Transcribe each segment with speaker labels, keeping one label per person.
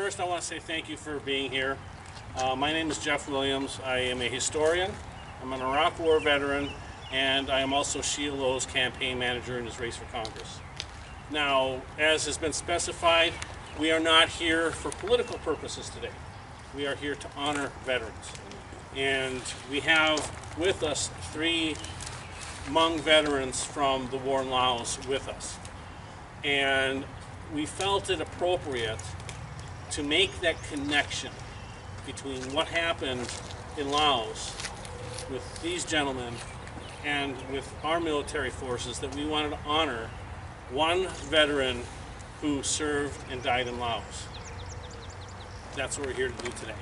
Speaker 1: first I want to say thank you for being here. My name is Jeff Williams. I am a historian, I'm an Iraq War veteran, and I am also Sia Lo's campaign manager in his race for Congress. Now, as has been specified, we are not here for political purposes today. We are here to honor veterans. And we have with us 3 Hmong veterans from the war in Laos with us. And we felt it appropriate to make that connection between what happened in Laos with these gentlemen and with our military forces, that we wanted to honor one veteran who served and died in Laos. That's what we're here to do today.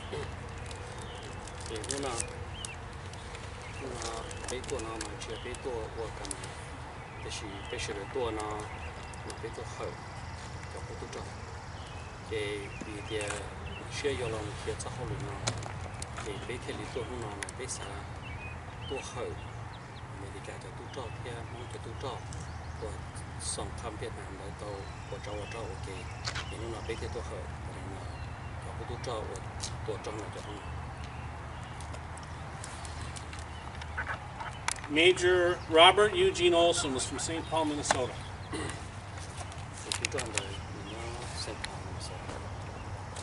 Speaker 1: Major Robert Eugene Olson was from St. Paul, Minnesota.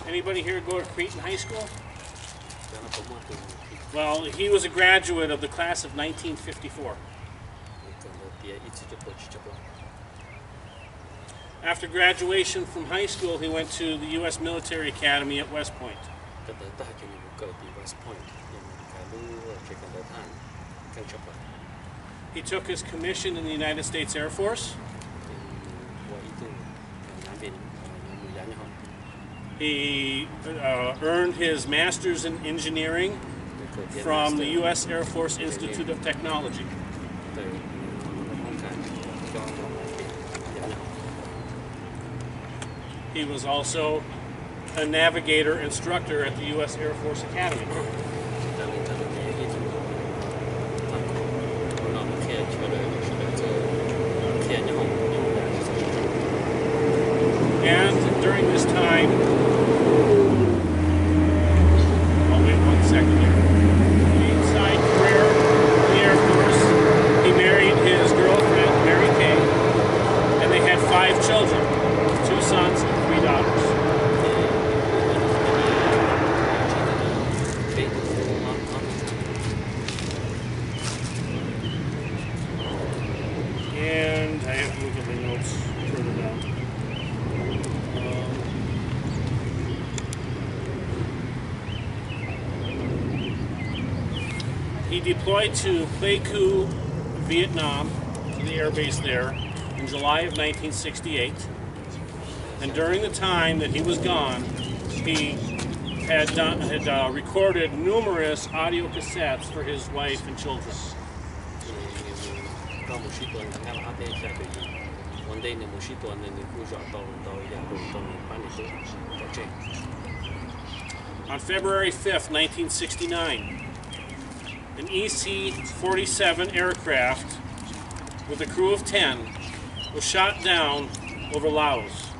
Speaker 1: Anybody here go to Cretan High School? Well, he was a graduate of the class of 1954. After graduation from high school, he went to the U.S. Military Academy at West Point. He took his commission in the United States Air Force. He earned his master's in engineering from the U.S. Air Force Institute of Technology. He was also a navigator instructor at the U.S. Air Force Academy. And during this time, I'll wait 1 second here. Inside career in the Air Force, he married his girlfriend, Mary Kay, and they had 5 children, 2 sons and 3 daughters. And I have to look at the notes further down. He deployed to Pleiku, Vietnam, to the air base there, in July of 1968. And during the time that he was gone, he had recorded numerous audio cassettes for his wife and children. On February 5th, 1969, an EC-47 aircraft with a crew of 10 was shot down over Laos.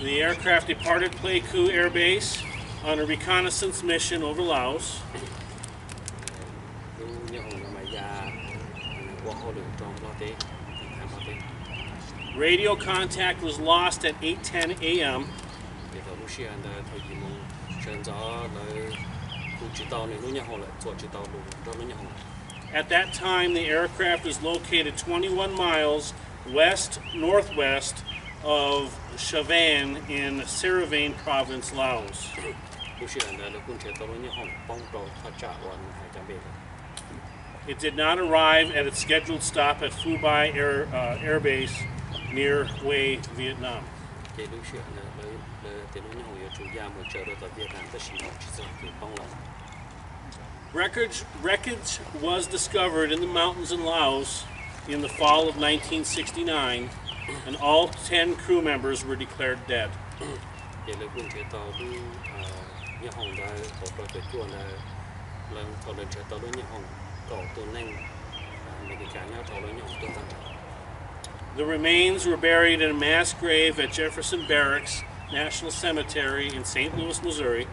Speaker 1: The aircraft departed Pleiku Air Base on a reconnaissance mission over Laos. Radio contact was lost at 8:10 a.m. At that time, the aircraft was located 21 miles west-northwest of Chavan in Saravane Province, Laos. It did not arrive at its scheduled stop at Phu Bai Air Base near Hue, Vietnam. Wreckage was discovered in the mountains in Laos in the fall of 1969, and all 10 crew members were declared dead. The remains were buried in a mass grave at Jefferson Barracks National Cemetery in St. Louis, Missouri.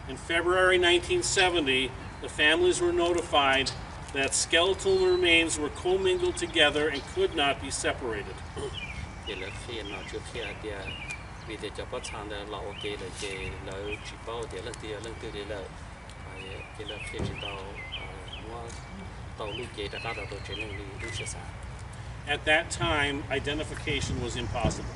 Speaker 1: In February 1970, the families were notified that skeletal remains were commingled together and could not be separated. At that time, identification was impossible.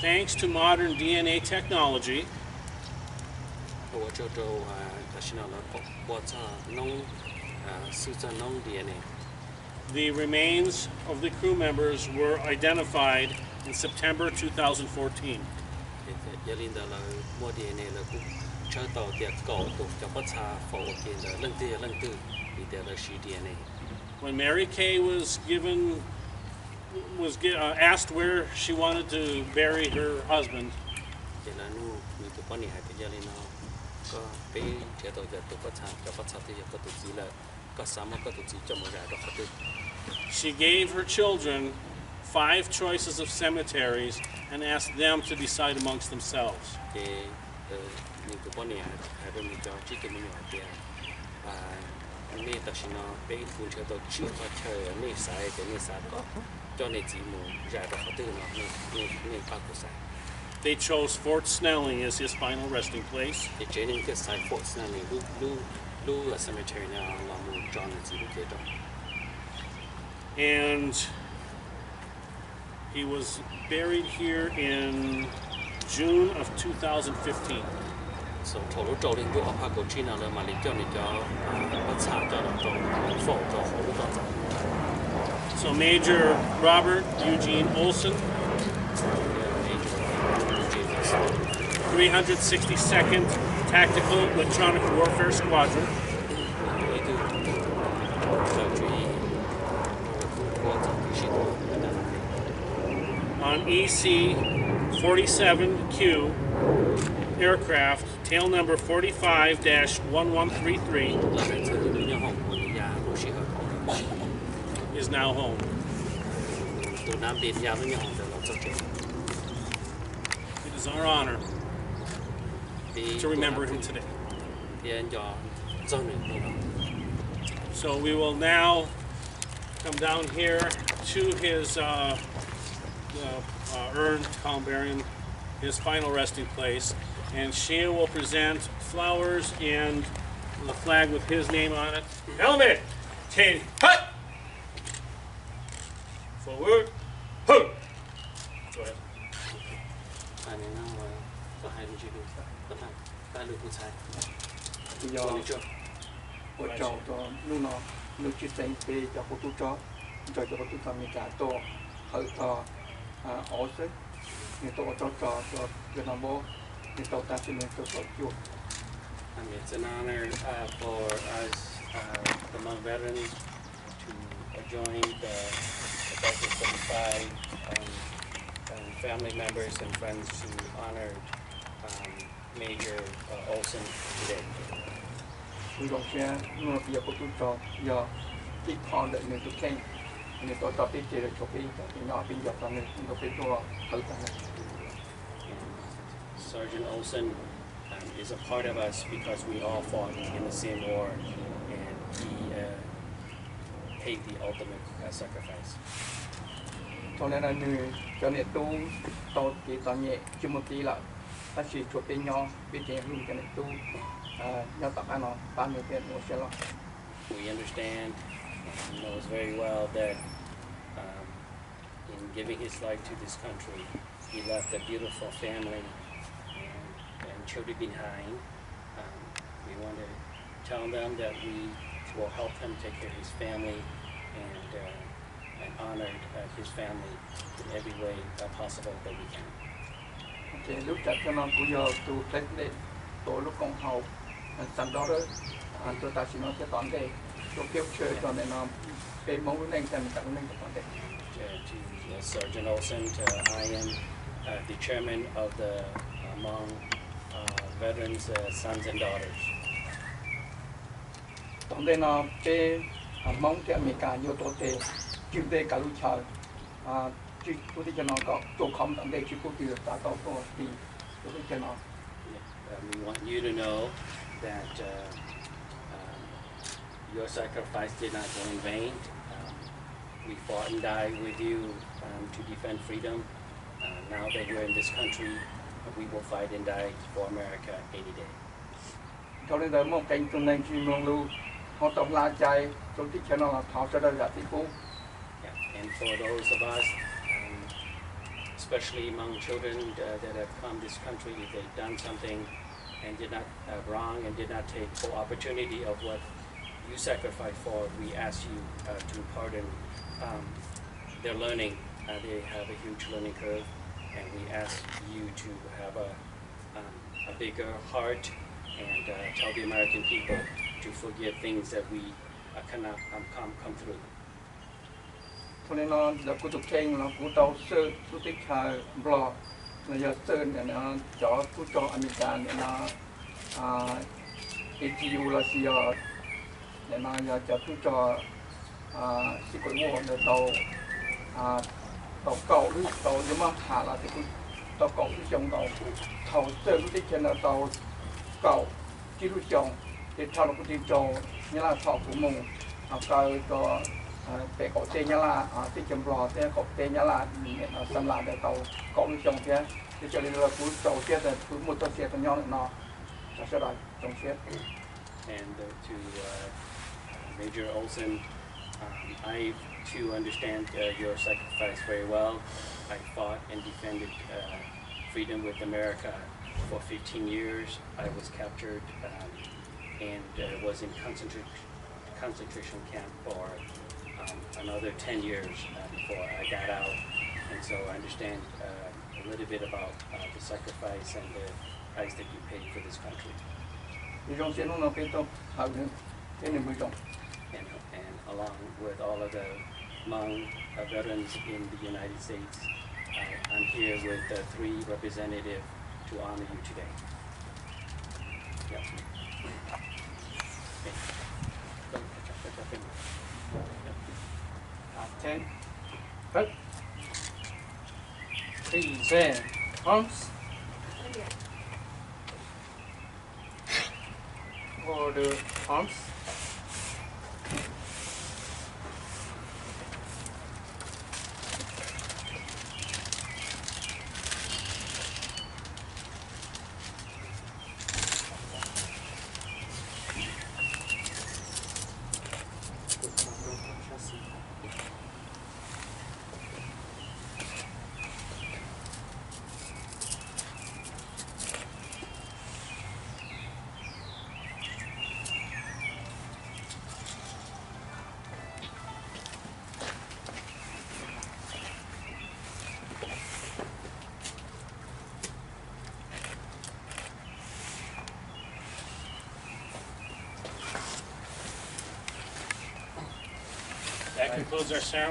Speaker 1: Thanks to modern DNA technology, the remains of the crew members were identified in September 2014. When Mary Kay was asked where she wanted to bury her husband, she gave her children 5 choices of cemeteries and asked them to decide amongst themselves. They chose Fort Snelling as his final resting place. And he was buried here in June of 2015. So Major Robert Eugene Olson, 362nd Tactical Electronic Warfare Squadron, on EC-47Q aircraft, tail number 45-1133, is now home. It is our honor to remember him today. So we will now come down here to his urn, columbarium, his final resting place, and Sia will present flowers and the flag with his name on it. Helmet! Ten, hut! Forward, ho! Go ahead. It's an honor for us, the Hmong veterans, to join the Delta 75 family members and friends who honored Major Olson today. Sergeant Olson is a part of us because we all fought in the same war, and he paid the ultimate sacrifice. We understand and knows very well that in giving his life to this country, he left a beautiful family and children behind. We want to tell them that we will help him take care of his family and honored his family in every way possible that we can.
Speaker 2: thì lúc chắc cho nó cũng giờ từ tết đến tối lúc công hậu sẵn đó rồi tôi ta xin nó sẽ toán đề tôi kêu chơi cho nên nó bên mong lúc này sẽ mình tặng lúc này sẽ toán đề.
Speaker 3: To Sergeant Olson, I am the chairman of the Hmong veterans' sons and daughters.
Speaker 2: Tổng đề nó bên mong cái Mỹ cả nhiều tổ tế chịu đề cả lúc chờ chỉ tôi cho nó có tổ không tổng đề chỉ có việc ta có tổ thì tôi cho nó.
Speaker 3: We want you to know that your sacrifice did not go in vain. We fought and died with you to defend freedom. Now that you're in this country, we will fight and die for America any day.
Speaker 2: Cho nên là một cảnh tuần này chỉ mong lưu họ tổng là chạy tôi cho nó là tháo cho đời thì cũng.
Speaker 3: And for those of us, especially among children that have come this country, if they've done something and did not wrong and did not take full opportunity of what you sacrificed for, we ask you to pardon their learning. They have a huge learning curve, and we ask you to have a bigger heart and tell the American people to forgive things that we cannot come through.
Speaker 2: Cho nên nó là cụ tục kênh nó cụ tàu sơ cụ tích blog nó giờ sơn để nó cho American để nó ATU là Sia để nó giờ cho sĩ quân mua để tàu cầu đi tàu nhưng mà hạ là thì tàu cầu đi trong tàu thầu sơn cụ tích kênh là tàu cầu chỉ lúc trong thì thầu là cụ tích cho như là thầu của mùng cầu cho để có tên nhá là cái chấm lò thế có tên nhá là xâm lại để tàu có đi trồng thế thì cho nên là cứ tàu xe là cứ một tàu xe con nhau nó sẽ đòi trồng xe.
Speaker 3: And to Major Olson, I too understand your sacrifice very well. I fought and defended freedom with America for 15 years. I was captured and was in concentration camp for another 10 years before I got out, and so I understand a little bit about the sacrifice and the price that you paid for this country. And along with all of the Hmong veterans in the United States, I'm here with 3 representatives to honor you today. Yep. Okay.
Speaker 2: 10 Please arms order arms.
Speaker 1: That concludes our ceremony.